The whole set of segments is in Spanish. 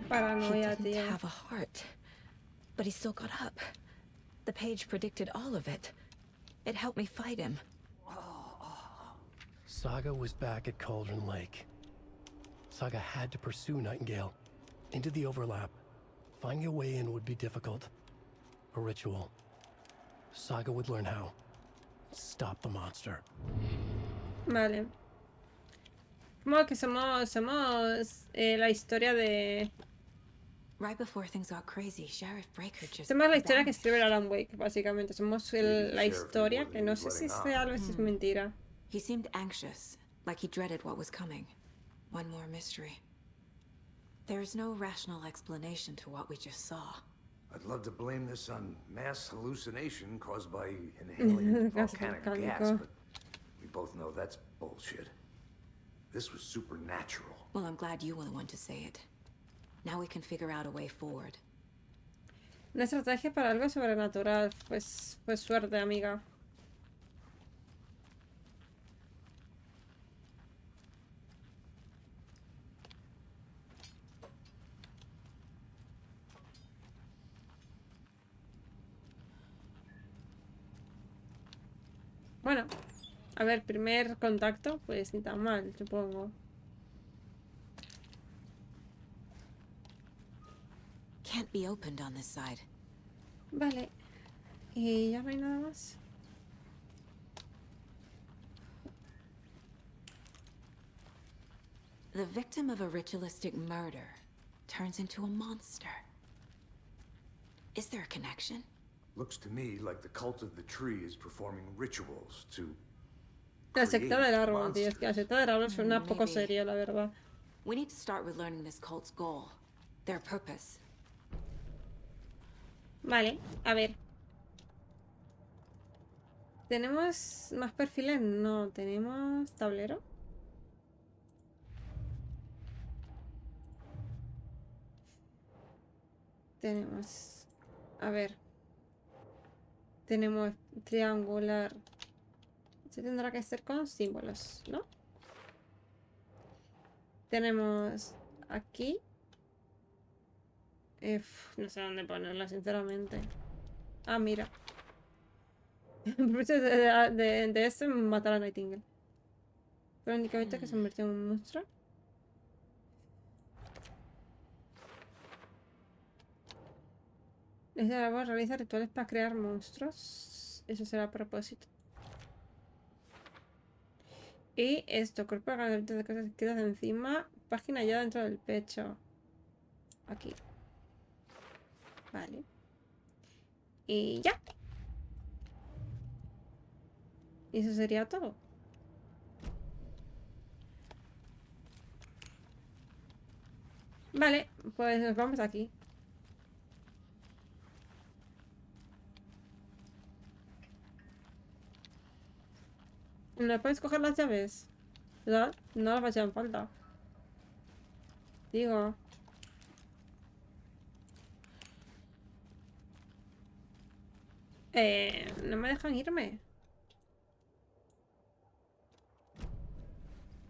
Paranoia, He didn't tío. have a heart, but he still got up. The page predicted all of it. It helped me fight him. Saga was back at Cauldron Lake. Saga had to pursue Nightingale into the overlap. Finding a way in would be difficult. A ritual. Saga would learn how. Stop the monster. Vale. Como que somos la historia de... Right before things got crazy, Sheriff Breaker just Somos la historia que vanished. escribe Alan Wake, básicamente. Somos la historia, que no sé si es real o si es mentira. He seemed anxious, like he dreaded what was coming. One more mystery. There's no rational explanation to what we just saw. I'd love to blame this on mass hallucination caused by inhaling volcanic gas, but we both know that's bullshit. This was supernatural. Well, I'm glad you were the one to say it. Now we can figure out a way forward. Una estrategia para algo sobrenatural. Pues suerte, amiga. Bueno, a ver, primer contacto, pues ni tan mal, supongo. Can't be opened on this side. Vale. ¿Y ya no hay nada más? The victim of a ritualistic murder turns into a monster. Is there a connection? Looks to me like the cult of the tree is performing rituals to La secta create del árbol, tío. Es que la monsters. secta del árbol suena poco Maybe. serio, la verdad. We need to start with learning this cult's goal, their purpose. Vale, a ver. ¿Tenemos más perfiles? No, tenemos tablero. Tenemos... A ver. Tenemos triangular. Se tendrá que ser con símbolos, ¿no? Tenemos aquí. No sé dónde ponerla, sinceramente. Ah, mira. de este matar a Nightingale. Pero únicamente que se convirtió en un monstruo. Este árbol realiza rituales para crear monstruos. Eso será a propósito. Y esto, cuerpo de cosas escritas encima. Página ya dentro del pecho. Aquí. Vale. Y ya. Y eso sería todo. Vale, pues nos vamos aquí. ¿No puedes coger las llaves? ¿Verdad? No las hacían falta. Digo. No me dejan irme.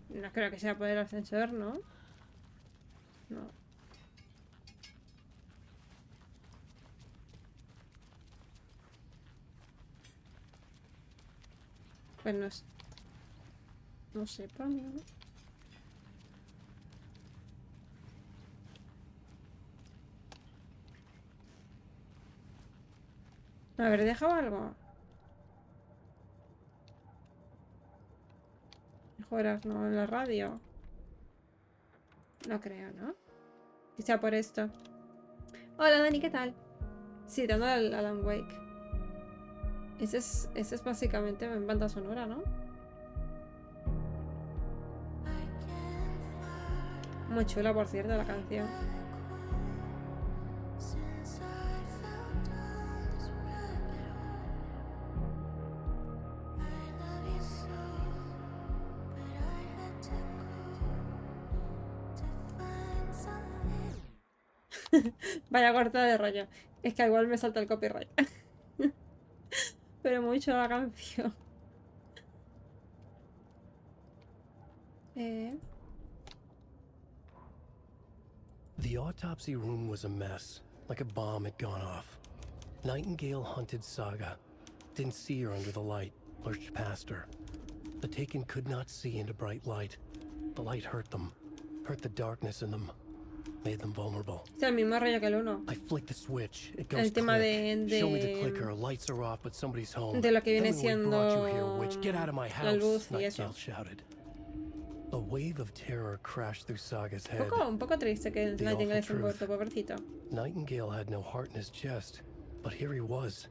No creo que sea por el ascensor, ¿no? No. Pues no, no sé, por mí, ¿no? Haber dejado algo. Mejoras, ¿no? En la radio. No creo, ¿no? Quizá por esto. Hola, Dani, ¿qué tal? Sí, dando al Alan Wake. Ese es básicamente en banda sonora, ¿no? Muy chula, por cierto, la canción. Vaya corta de rollo. Es que igual me salta el copyright. Pero mucho la canción. The autopsy room was a mess, like a bomb had gone off. Nightingale hunted Saga. Didn't see her under the light, lurched past her. The Taken could not see into bright light. The light hurt them, hurt the darkness in them, made them vulnerable. Es el mismo rollo que el 1. I flick the switch, it goes El tema click. Show me the clicker, lights are off, but somebody's home. de lo que viene Then we brought you here, siendo witch. Get out of my la house, luz y eso. Nightingale shouted. A wave of terror crashed through Saga's head. Un poco triste que el The Nightingale awful esté muerto, truth. pobrecito. Nightingale had no heart in his chest, but here he was,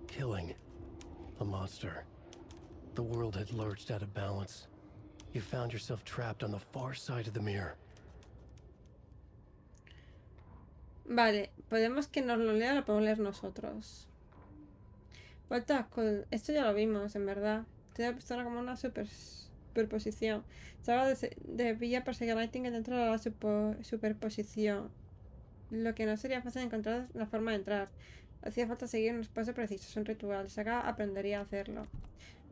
killing a monster. The world had lurched out of balance. You found yourself trapped on the far side of the mirror. Vale, podemos que nos lo lea, lo podemos leer nosotros. Vuelta con... Esto ya lo vimos, en verdad. Toda persona como una superposición. Saga debía perseguir a Nightingale dentro de la superposición. Lo que no sería fácil encontrar la forma de entrar. Hacía falta seguir un espacio preciso, es un ritual. Saga aprendería a hacerlo.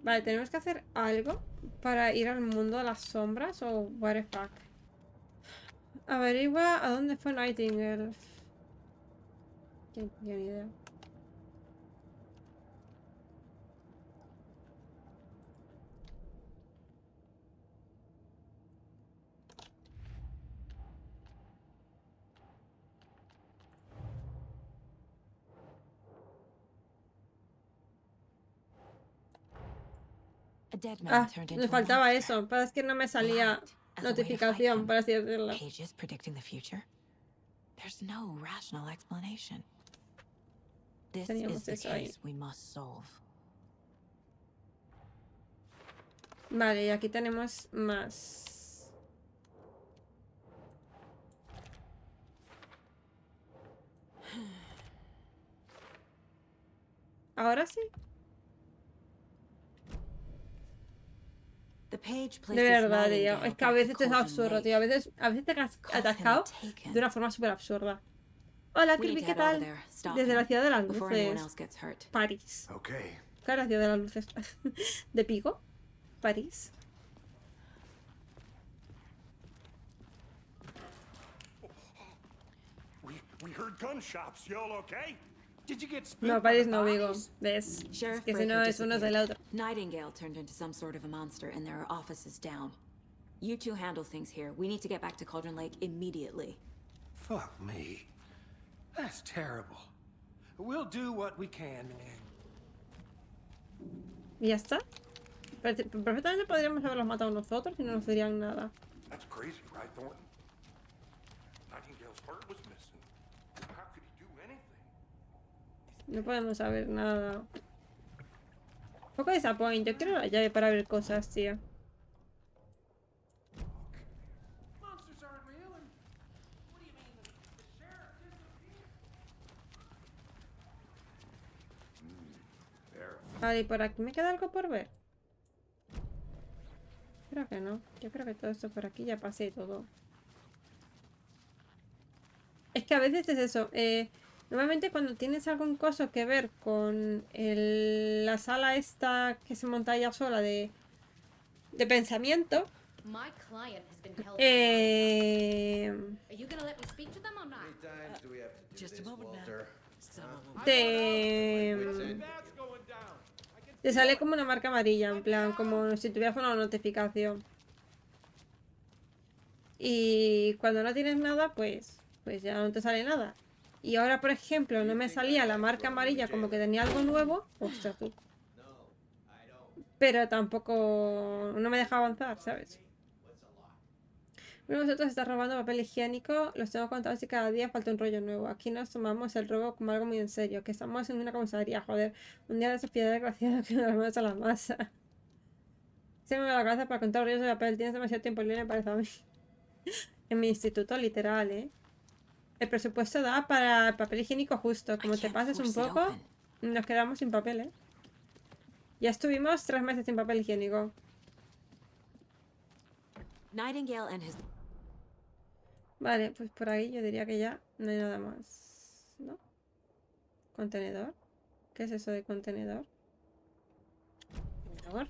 Vale, tenemos que hacer algo para ir al mundo de las sombras o what the fuck. Averigua a dónde fue Nightingale. Ni idea. A dead man Ah, turned me into a faltaba monster. eso. Pero es que no me salía Light as a way to fight notificación, him. por así decirlo. Pages predicting the future? There's no rational explanation. This Teníamos is the eso ahí. case we must solve. Vale, y aquí tenemos más. Ahora sí. The page De places verdad, tío. Nightingale Es que a back veces to es Cauldron absurdo, Lake. tío. A veces te has Calls him atascado Taken. de una forma súper absurda. Hola, We need Kirby, to ¿qué get over tal? there, stop Desde la him, ciudad de las before anyone luces. else gets hurt. París. Okay. Claro, la ciudad de las luces. ¿De Pico? París. We heard gunshots. Y'all okay? Did you get spooked No, by París the no, Vigo. bodies? ¿Ves? Es Sheriff que si Breaker no es uno del otro. Nightingale turned into some sort of a monster, and there are offices down. You two handle things here. We need to get back to Cauldron Lake immediately. Fuck me. That's terrible. We'll do what we can, man. ¿Y ya está? Perfectamente podríamos haberlos matado nosotros y no nos dirían nada. That's crazy, right, Thornton? Nightingale's heart was missing. How could he do anything? No podemos saber nada. Un poco disappoint. Yo quiero la llave para ver cosas, tío. Monsters aren't real, and what do you mean the sheriff disappeared? There. Vale, ¿y por aquí me queda algo por ver? Creo que no. Yo creo que todo esto por aquí ya pasé todo. Es que a veces es eso. Normalmente cuando tienes algún coso que ver con la sala esta que se monta ella sola de pensamiento, My client has been held. Are you gonna let me speak to them or not? Times do we have to do Just a this, moment now. Walter? te sale como una marca amarilla, en plan, como si tuvieras una notificación. Y cuando no tienes nada, pues ya no te sale nada. Y ahora, por ejemplo, no me salía la marca amarilla como que tenía algo nuevo. Ostras, tú. Pero tampoco no me deja avanzar, ¿sabes? Uno de vosotros está robando papel higiénico. Los tengo contados y cada día falta un rollo nuevo. Aquí nos tomamos el robo como algo muy en serio. Que estamos en una comisaría, joder. Un día de sociedad desgraciada que nos vamos a la masa. Se me va la cabeza para contar rollos de papel. Tienes demasiado tiempo libre, me parece a mí. En mi instituto, literal, ¿eh? El presupuesto da para el papel higiénico justo. Como te pases un poco, nos quedamos sin papel, ¿eh? Ya estuvimos 3 meses sin papel higiénico. Nightingale and his Vale, pues por ahí yo diría que ya no hay nada más, ¿no? Contenedor. ¿Qué es eso de contenedor? ¿Contenedor?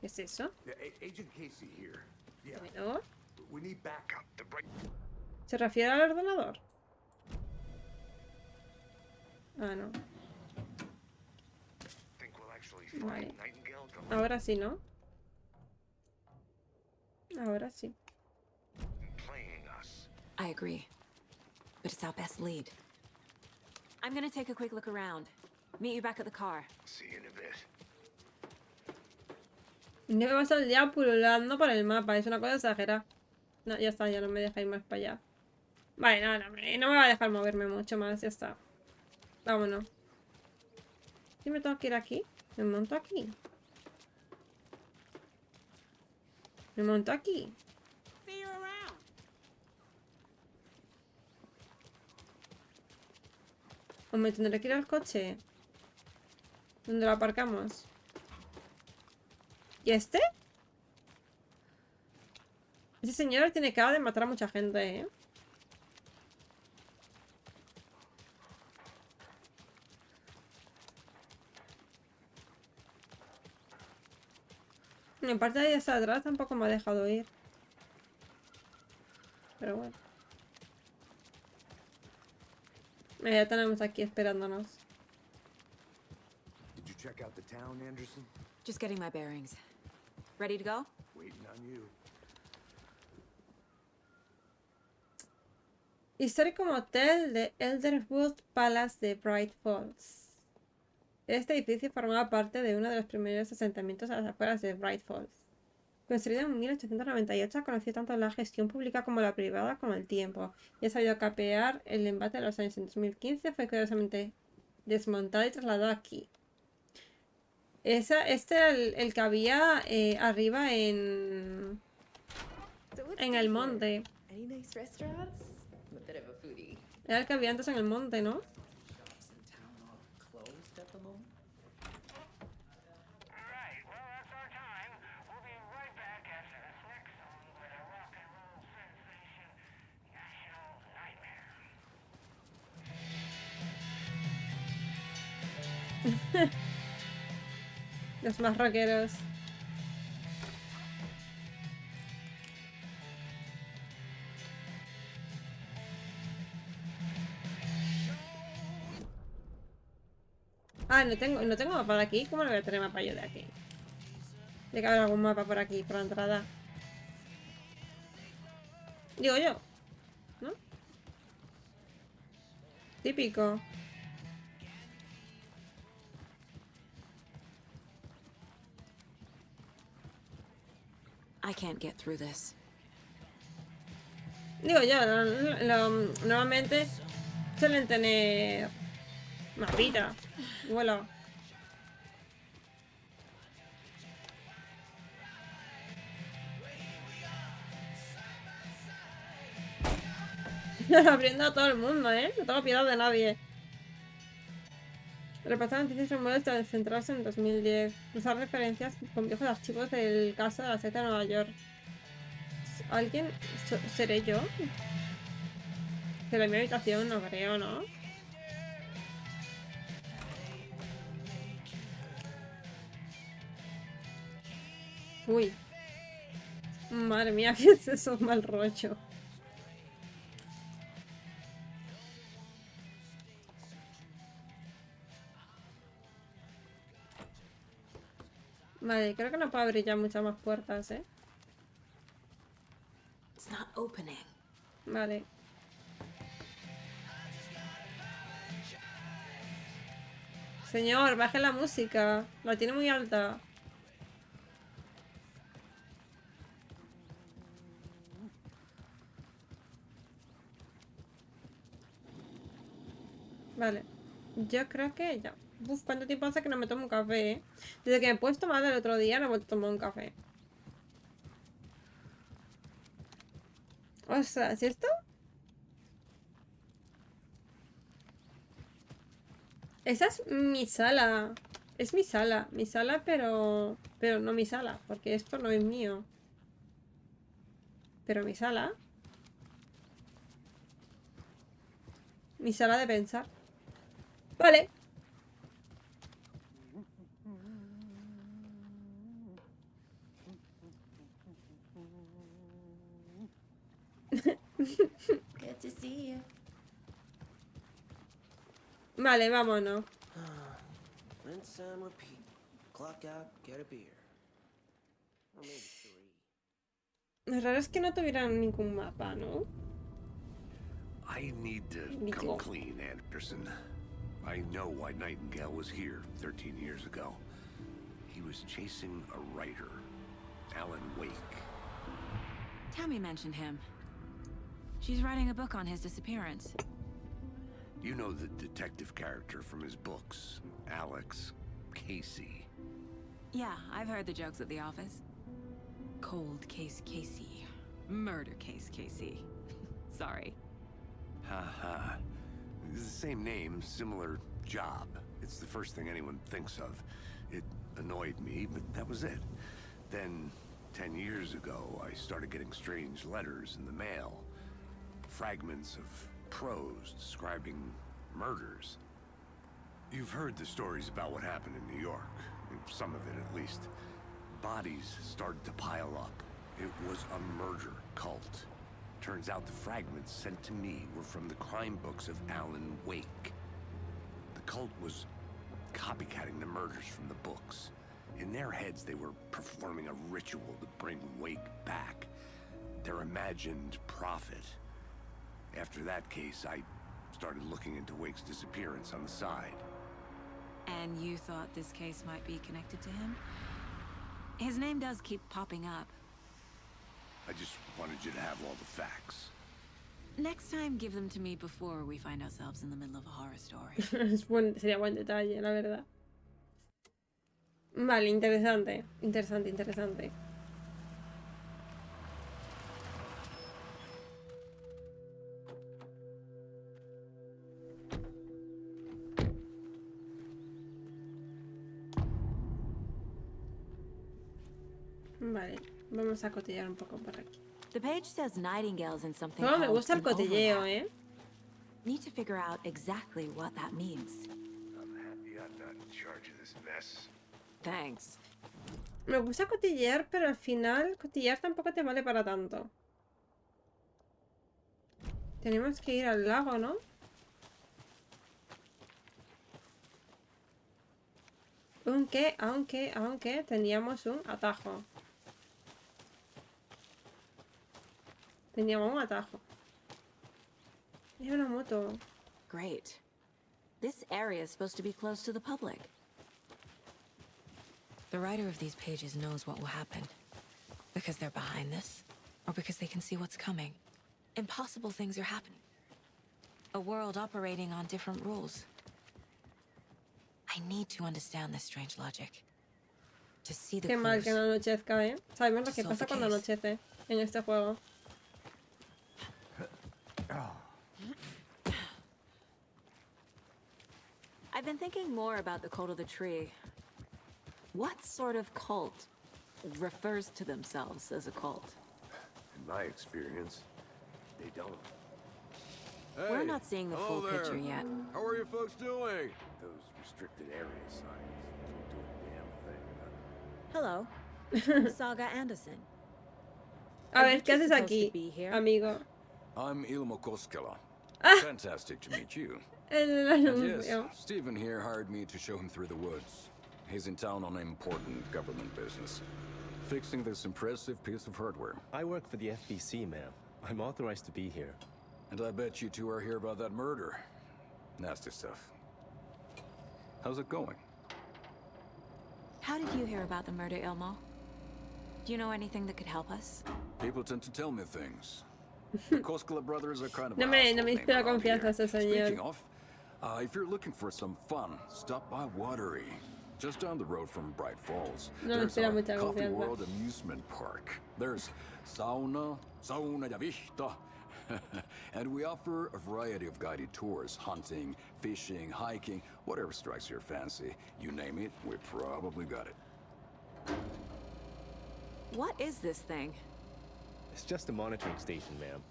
¿Qué es eso? Yeah, Agent Casey here. Yeah, ¿Contenedor? we need backup. ¿Se refiere al ordenador? Ah, no. Vale. Ahora sí, ¿no? Ahora sí. I agree. But it's our best lead. I'm gonna take a quick look around. Meet you back at the car. See you in a bit. No me vas el día pululando por el mapa, es una cosa exagerada. No, ya está, ya no me deja ir más para allá. Vale, no, no, no me va a dejar moverme mucho más, ya está. Vámonos. ¿Sí me tengo que ir aquí? Me monto aquí. Me monto aquí. O me tendré que ir al coche. ¿Dónde lo aparcamos? ¿Y este? Ese señor tiene cara de matar a mucha gente, ¿eh? En parte de ahí hasta atrás tampoco me ha dejado ir. Pero bueno. Ya tenemos aquí esperándonos. Did you check out the town, Anderson? Just getting my bearings. Ready to go? Waiting on you. Histórico motel de Elderwood Palace de Bright Falls. Este edificio formaba parte de uno de los primeros asentamientos a las afueras de Bright Falls. Construido en 1898, ha conocido tanto la gestión pública como la privada como el tiempo, y ha sabido capear el embate de los años. En 2015 fue curiosamente desmontado y trasladado aquí. Este era el que había arriba en el monte. Era el que había antes en el monte, ¿no? Los más rockeros. Ah, no tengo mapa de aquí. ¿Cómo no voy a tener mapa yo de aquí? Tiene que haber algún mapa por aquí, por la entrada. Digo yo, ¿no? Típico. I can't get through this. Digo yo, normalmente suelen tener mapita. Vuelo. Abriendo a todo el mundo, ¿eh? No tengo piedad de nadie. Repasar noticias rumores de centrarse en 2010. Usar referencias con viejos archivos del caso de la secta de Nueva York. ¿Alguien? ¿Seré yo? ¿Será mi habitación? No creo, ¿no? Uy. Madre mía, ¿qué es eso? Mal rollo. Vale, creo que no puedo abrir ya muchas más puertas, ¿eh? It's not opening. Vale. Señor, baje la música. La tiene muy alta. Vale. Yo creo que ya. Uf, ¿cuánto tiempo hace que no me tomo un café, eh? Desde que me he puesto mal el otro día no he vuelto a tomar un café. Ostras, ¿y esto? Esa es mi sala. Es mi sala. Mi sala, pero no mi sala. Porque esto no es mío. Pero mi sala. Mi sala de pensar. Vale. Vale, vámonos. Rinse and repeat. Clock out, get a beer. Or maybe 3. Lo raro es que no tuvieran ningún mapa, ¿no? I need to come Digo. clean, Anderson. I know why Nightingale was here 13 years ago. He was chasing a writer, Alan Wake. Tammy mentioned him. She's writing a book on his disappearance. You know the detective character from his books, Alex Casey. Yeah, I've heard the jokes at the office. Cold case Casey. Murder case Casey. Sorry. Ha. It's the same name, similar job. It's the first thing anyone thinks of. It annoyed me, but that was it. Then, 10 years ago, I started getting strange letters in the mail. Fragments of prose describing murders. You've heard the stories about what happened in New York. Some of it, at least. Bodies started to pile up. It was a murder cult. Turns out the fragments sent to me were from the crime books of Alan Wake. The cult was copycatting the murders from the books. In their heads, they were performing a ritual to bring Wake back. Their imagined prophet. After that case, I started looking into Wake's disappearance on the side. And you thought this case might be connected to him? His name does keep popping up. I just wanted you to have all the facts. Next time, give them to me before we find ourselves in the middle of a horror story. Sería buen detalle, la verdad. Vale, interesante. Interesante. Vale, vamos a cotillar un poco por aquí. The page says Nightingale's in something Oh, me called gusta el an cotilleo, overlap. ¿eh? Need to figure out exactly what that means. I'm happy I'm not in charge of this mess. Thanks. Me gusta cotillear, pero al final cotillear tampoco te vale para tanto. Tenemos que ir al lago, ¿no? Aunque teníamos un atajo. Teníamos un atajo. Hay una moto. Great. This area is supposed to be close to the public. The writer of these pages knows what will happen. Because they're behind this, or because they can see what's coming. Impossible things are happening. A world operating on different rules. I need to understand this strange logic. To see the Qué mal que clues. no anochezca, ¿eh? Sabemos lo que pasa cuando anochece en este juego. I've been thinking more about the cult of the tree. What sort of cult refers to themselves as a cult? In my experience, they don't. We're not seeing the full hello picture there. yet. How are you folks doing? Those restricted area signs don't do a damn thing. Hello. Saga Anderson. A ver, ¿qué haces aquí, amigo? I'm Ilmo Koskela. Fantastic to meet you. El And anuncio. yes, Stephen here hired me to show him through the woods. He's in town on important government business, fixing this impressive piece of hardware. I work for the FBC, ma'am. I'm authorized to be here. And I bet you two are here about that murder. Nasty stuff. How's it going? How did you hear about the murder, Ilmo? Do you know anything that could help us? People tend to tell me things. The Koskela brothers are kind of No a me household name inspira around confianza here. ese señor. Speaking of, if you're looking for some fun, stop by Watery. Just down the road from Bright Falls. No me There's inspira our mucha Coffee confianza. World Amusement Park. There's sauna ya vista. And we offer a variety of guided tours, hunting, fishing, hiking, whatever strikes your fancy. You name it, we probably got it. What is this thing? It's just a monitoring station, ma'am.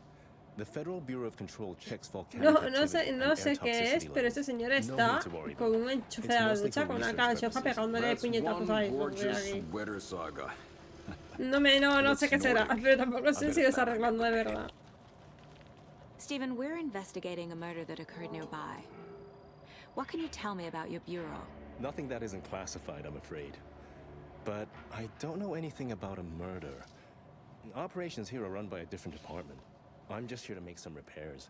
The Federal Bureau of Control checks volcanic No activity and sé air qué es, toxicity pero levels. este señor No está need to worry, con though. un enchufe It's a la mostly ducha for con una research cachofa purposes. pegándole That's puñetazos one ahí. gorgeous Aquí. weather saga. No sé qué será, Nordic. pero tampoco I sé bet si a lo está family arreglando de member verdad. Stephen, we're investigating a murder that occurred nearby. What can you tell me about your bureau? Nothing that isn't classified, I'm afraid. But I don't know anything about a murder. Operations here are run by a different department. I'm just here to make some repairs.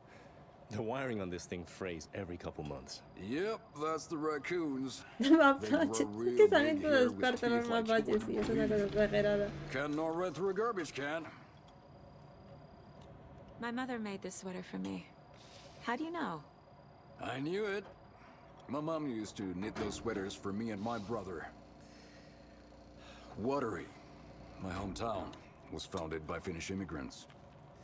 The wiring on this thing frays every couple months. Yep, that's the raccoons. Mapaches. Es que salen todas partes los mapaches y es una cosa exagerada. Cannot run through a garbage can. My mother made this sweater for me. How do you know? I knew it. My mom used to knit those sweaters for me and my brother. Watery, my hometown, was founded by Finnish immigrants.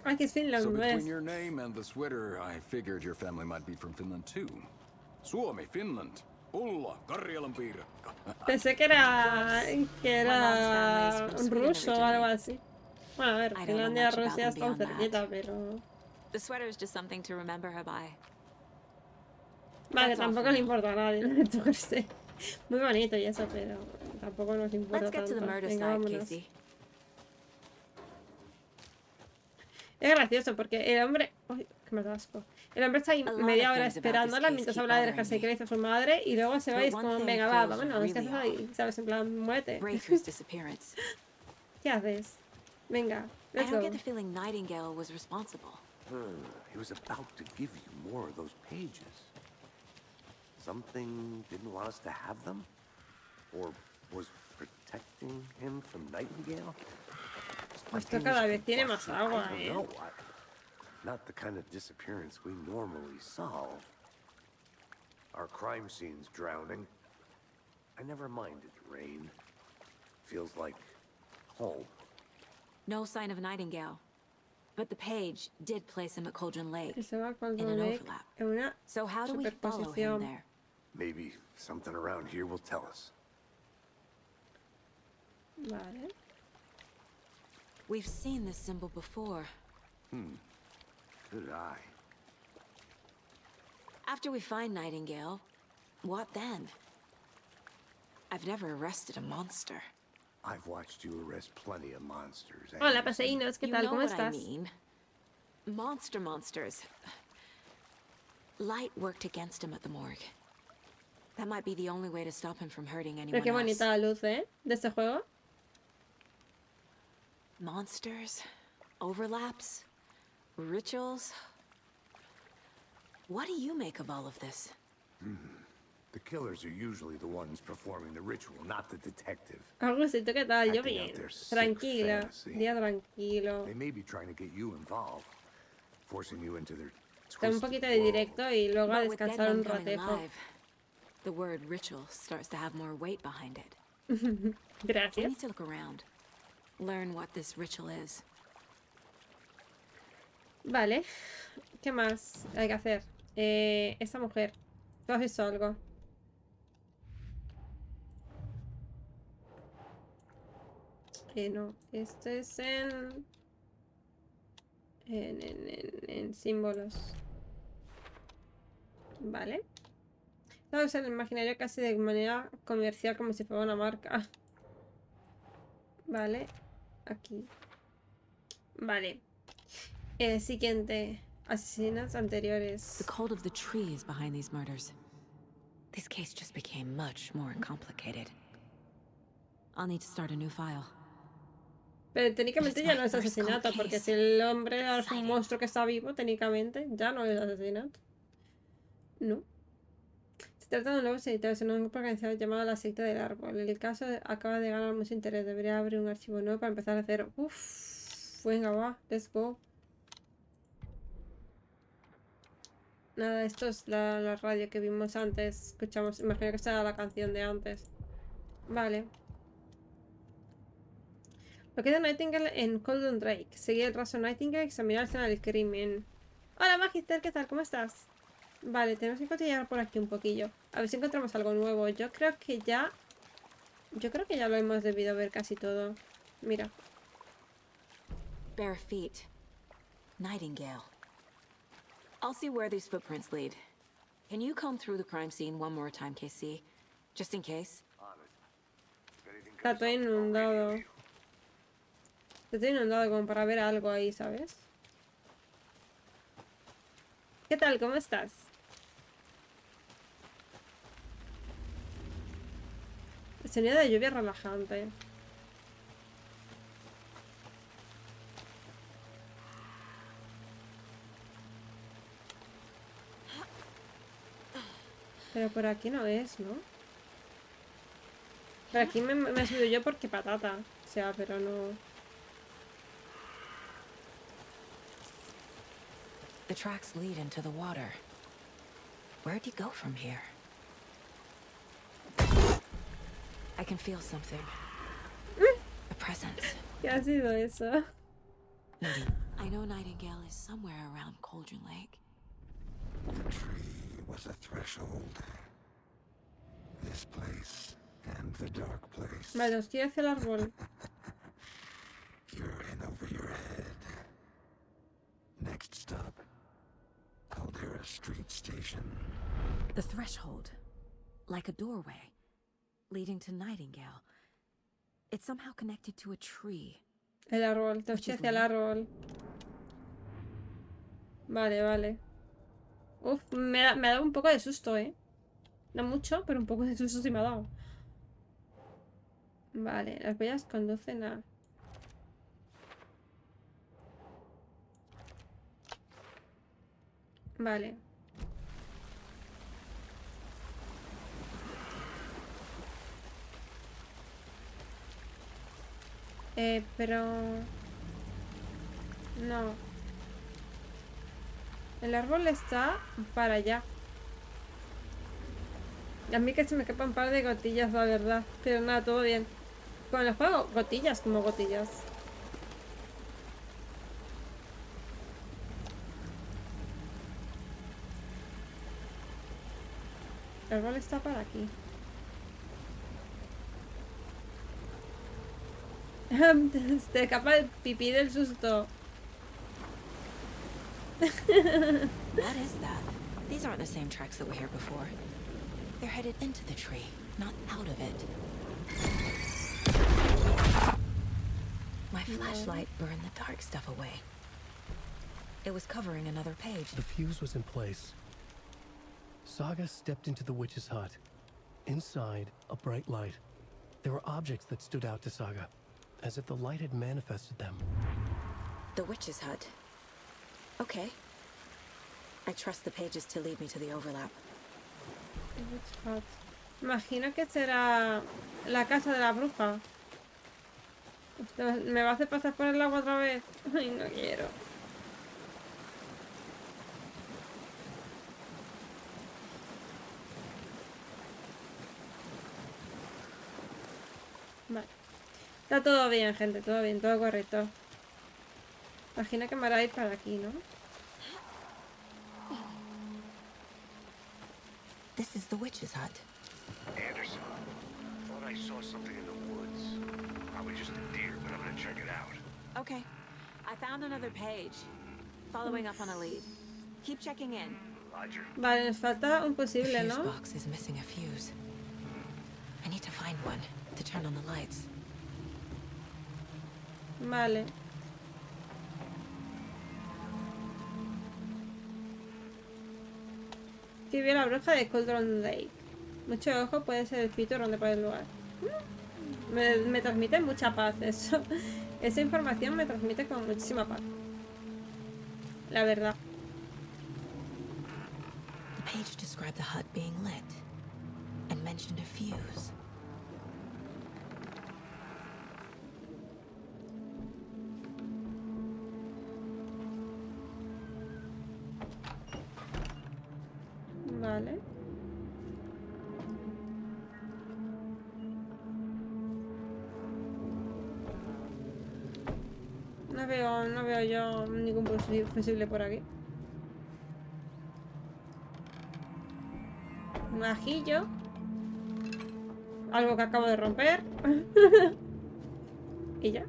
Ah, que es Finland, So ¿no between es? your name and the sweater, I figured your family might be from Finland too. Suomi, Finland. Ulla, Karjalan piirakka. Pensé que era un ruso o algo así. Bueno, a ver, I don't know Finlandia y much about Rusia them están beyond that. cerquita, pero... The sweater is just something to remember her by. Vale, That's all tampoco for le now. importa a nadie, lo de tocarse. Muy bonito y eso, pero tampoco nos importa Let's get to the tanto. murder Venga, side, vámonos. Casey. Es gracioso porque el hombre... Uy, que me da asco. El hombre está ahí A lot media of hora things about esperándola this mientras case habla de keep dejarse que le bothering hizo su madre y luego se va y es But como, one venga, thing va, feels vámonos, ¿qué haces really ahí? ¿Sabes? En plan, muévete. Breakthrough's disappearance. ¿Qué haces? Venga, I let's don't go. get the feeling Nightingale was responsible. He was about to give you more of those pages. Something didn't want us to have them? Or was protecting him from Nightingale? Esto cada vez tiene más agua, I ¿eh? don't know. Not the kind of disappearance we normally solve. Our crime scene's drowning. I never minded rain. Feels like home. No sign of Nightingale. But the page did place him at Cauldron Lake. Que se va con In an Lake overlap. en una... So how do we follow him Superposición. there? Maybe something around here will tell us. Vale. We've seen this symbol before. Good eye. After we find Nightingale, what then? I've never arrested a monster. I've watched you arrest plenty of monsters. Hola, Anderson. paseínos, ¿qué You tal? know ¿Cómo what I estás? mean. Monsters. Light worked against him at the morgue. That might be the only way to stop him from hurting Pero anyone qué else. bonita la luz, ¿eh? De este juego. Monsters, overlaps, rituals. What do you make of all of this? The killers are usually the ones performing the ritual, not the detective. Agusito, ¿qué tal? Yo Acting out bien. their sick Tranquila. fantasy. Día tranquilo. They may be trying to get you involved, forcing you into their Tengo un twisted poquito de world. directo y luego a But with dead descansar men un coming ratejo. alive, the word ritual starts to have more weight behind it. We Gracias. need to look around, learn what this ritual is. Vale. ¿Qué más hay que hacer? Esta mujer. ¿Tú has visto algo? No. Esto es en símbolos. Vale. Sabes, el imaginario casi de manera comercial como si fuera una marca. Vale. Aquí. Vale. Siguiente. Asesinos anteriores. The cult of the tree is behind these murders. This case just became much more complicated. I'll need to start a new file. Pero técnicamente ya no es asesinato, porque si el hombre es un monstruo que está vivo, técnicamente ya no es asesinato. No. Se trata de un nuevo editor, es un grupo organizado llamado la secta del árbol. El caso acaba de ganar mucho interés. Debería abrir un archivo nuevo para empezar a hacer. Uff, venga, va, let's go. Nada, esto es la radio que vimos antes. Escuchamos, imagino que esta era la canción de antes. Vale. Lo que da Nightingale en Golden Drake. Seguir el rastro Nightingale y examinar la escena del crimen. Hola, Magister, ¿qué tal? ¿Cómo estás? Vale, tenemos que continuar por aquí un poquillo. A ver si encontramos algo nuevo. Yo creo que ya lo hemos debido ver casi todo. Mira. Bare feet. Nightingale. I'll see where these footprints lead. Can you comb through the crime scene one more time, KC? Just in case. Está todo inundado. Está todo inundado como para ver algo ahí, ¿sabes? ¿Qué tal? ¿Cómo estás? Sonido de lluvia relajante. Pero por aquí no es, ¿no? Por aquí me he subido yo porque patata. O sea, pero no... The tracks lead into the water. Where'd he go from here? I can feel something. A presence. ¿Qué ha sido eso? I know Nightingale is somewhere around Cauldron Lake. The tree was a threshold. This place and the dark place. Vale, os quiero hacia el árbol. You're in over your head. Next stop, Caldera Street Station. The threshold. Like a doorway. Leading to Nightingale. It's somehow connected to a tree. El árbol, te os quiero hacia el árbol. Vale, vale. Uf, me ha dado un poco de susto, ¿eh? No mucho, pero un poco de susto sí me ha dado. Vale, las huellas conducen a... Vale. Pero... No. El árbol está para allá. A mí que se me escapan un par de gotillas, la verdad. Pero nada, todo bien. Con el juego, gotillas como gotillas. El árbol está para aquí. Te escapa el pipí del susto. What is that? These aren't the same tracks that were here before. They're headed into the tree, not out of it. My flashlight burned the dark stuff away. It was covering another page. The fuse was in place. Saga stepped into the witch's hut. Inside, a bright light. There were objects that stood out to Saga, as if the light had manifested them. The witch's hut. Okay. I trust the pages to lead me to the overlap. Imagino que será la casa de la bruja. ¿Me va a hacer pasar por el agua otra vez? Ay, no quiero. Vale. Está todo bien, gente. Todo bien, todo correcto. Imagino que me hará ir para aquí, ¿no? This is the witch's hut. Anderson, thought I saw something in the woods. Probably just a deer, but I'm gonna check it out. Okay. I found another page. Following up on a lead. Keep checking in. Roger. Vale, nos falta un The posible, fuse ¿no? box is missing a fuse. I need to find one to turn on the lights. Vale. Escribió la bruja de Cauldron Lake. Mucho ojo puede ser el espíritu donde puede el lugar. Me transmite mucha paz eso. Esa información me transmite con muchísima paz. La verdad. The page described the hut being lit and mentioned a fuse. Vale. No veo yo ningún fusible por aquí. Un ajillo. Algo que acabo de romper. Y ya.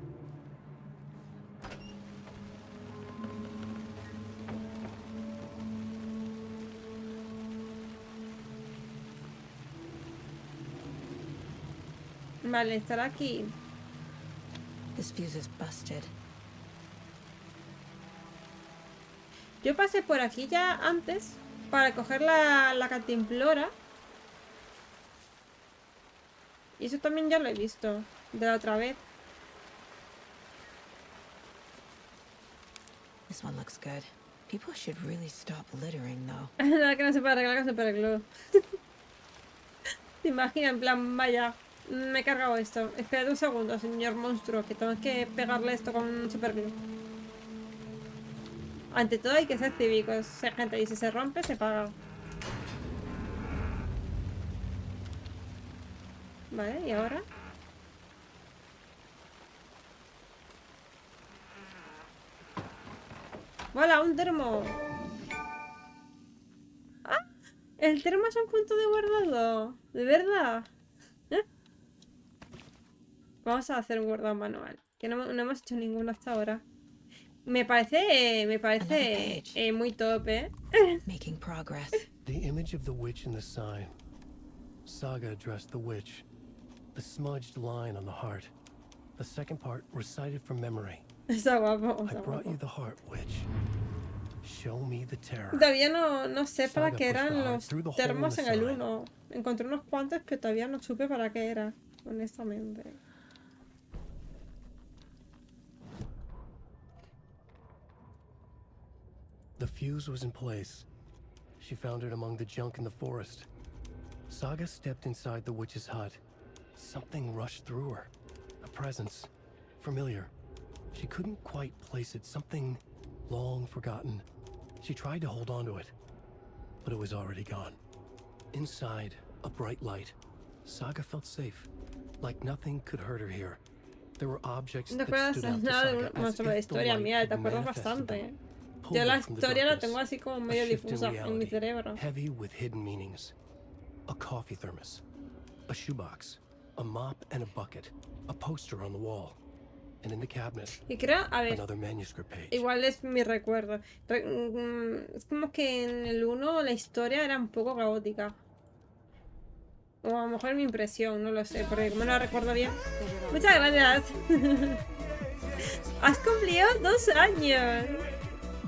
Vale, estará aquí. This fuse is busted. Yo pasé por aquí ya antes para coger la cantimplora. Y eso también ya lo he visto. De la otra vez. This one looks good. People should really stop littering, though. Nada que no se puede arreglar con super glue. Te imaginas, en plan, vaya, me he cargado esto. Espérate un segundo, señor monstruo, que tengo que pegarle esto con super glue. Ante todo hay que ser cívicos, gente, y si se rompe, se paga. Vale, ¿y ahora? ¡Hola, un termo! ¡Ah! El termo es un punto de guardado. ¿De verdad? ¿Eh? Vamos a hacer un guardado manual. Que no hemos hecho ninguno hasta ahora. Me parece muy top, ¿eh? Making progress. The image of the witch in the sign. Saga addressed the witch. The smudged line on the heart. The second part recited from memory. Está guapo, I está brought guapo. you the heart, witch. Show me the terror. Todavía no sé para Saga qué pushed eran the heart los through the hole termos in en the el sign. 1. Encontré unos cuantos, pero todavía no supe para qué era, honestamente. The fuse was in place. She found it among the junk in the forest. Saga stepped inside the witch's hut. Something rushed through her. A presence. Familiar. She couldn't quite place it. Something long forgotten. She tried to hold on to it, but it was already gone. Inside, a bright light. Saga felt safe. Like nothing could hurt her here. There were objects No te that acuerdas stood out to nada Saga de as sobre la if the historia light mía, had te acuerdas manifested bastante. them. Pulled Yo la them from the historia la darkness. tengo así como A medio shift in difusa en mi reality, cerebro. heavy with hidden meanings. A coffee thermos, a shoebox, a mop and a bucket, a poster on the wall, and in the cabinet, Y creo, a ver, another manuscript page. igual es mi recuerdo. Es como que en el 1 la historia era un poco caótica. O a lo mejor es mi impresión, no lo sé, porque como no la recuerdo bien. Muchas gracias. Has cumplido 2 años.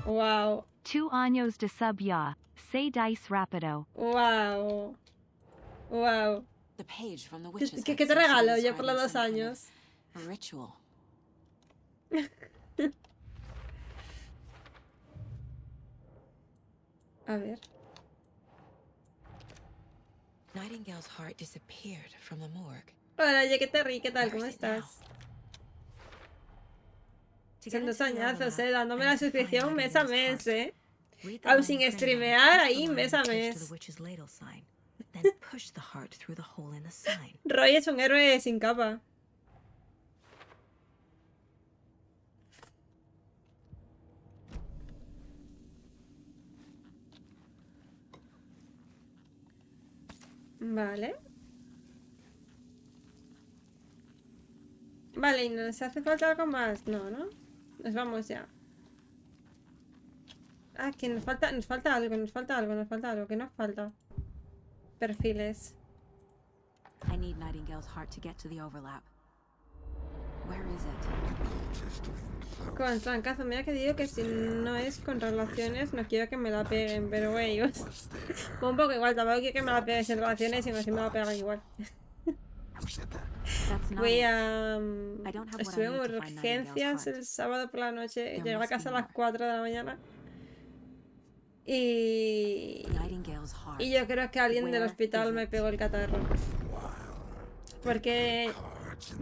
Wow, 2 años de sub ya. Se dice rápido. wow, wow. The page from the ¿Qué, witch's qué hut te seems to be regalo yo por los describing 2 some kind of años? a ritual. A ver. Nightingale's heart disappeared from the morgue. Hola, Yequeterri, ¿qué tal? Where ¿Cómo is it now? estás? To Son get 2 into the añazos, overlap, dándome I la need to find suscripción mes a Nightingale's mes, heart. Read the Aún line sin printed on it, streamear twist the ahí line mes a and paste to mes. the witch's ladle sign. Then push the heart through the hole in the sign. Roy es un héroe sin capa. Vale. Vale, ¿y nos hace falta algo más? No, ¿no? Nos vamos ya. Ah, que nos falta algo, ¿qué nos falta? Perfiles. I need Nightingale's heart to get to the overlap. Where is it? Con trancazo, mira que digo que si no es con relaciones no quiero que me la peguen, pero güey, un poco igual, tampoco quiero que me la peguen sin relaciones y así me la pegan igual. That's not Voy it. a... I don't have what I estuve en need to find urgencias Nightingale's el sábado por la noche, There llegué a must casa a be las more. 4 de la mañana y... Nightingale's heart. Y yo creo que alguien del Where hospital is me it? pegó el catarro. Porque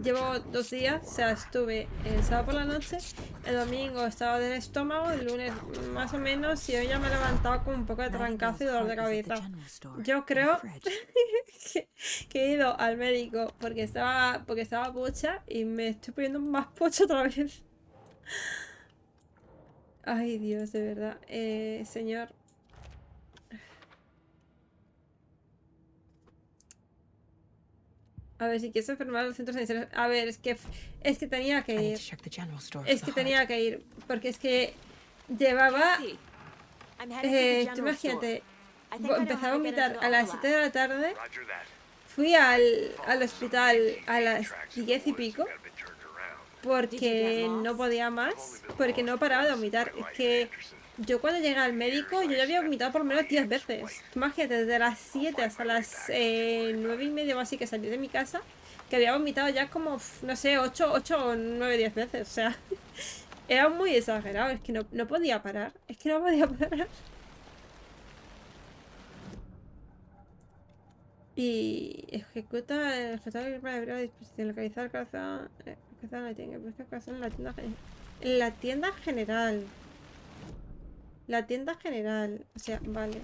llevo 2 días, o sea, estuve el sábado por la noche, el domingo estaba del estómago, el lunes más o menos, y hoy ya me he levantado con un poco de trancazo y dolor de cabeza. Yo creo que he ido al médico porque estaba pocha y me estoy poniendo más pocha otra vez. Ay, Dios, de verdad. Señor. A ver, si quieres enfermar los centros sanitarios. A ver, es que tenía que ir. Es que tenía que ir. Porque es que llevaba. Tú imagínate. Empecé a vomitar a las 7 de la tarde. Fui al hospital a las 10 y pico. Porque no podía más. Porque no paraba de vomitar. Es que yo cuando llegué al médico, yo ya había vomitado por lo menos 10 veces. Imagínate, desde las 7 hasta las 9 y media o así que salí de mi casa, que había vomitado ya como, no sé, 8 o 9, 10 veces. O sea, era muy exagerado. Es que no podía parar. Es que no podía parar. Y ejecuta el la disposición, localizar casa. La tienda, busca casa en la tienda general. En la tienda general. La tienda general. O sea, vale.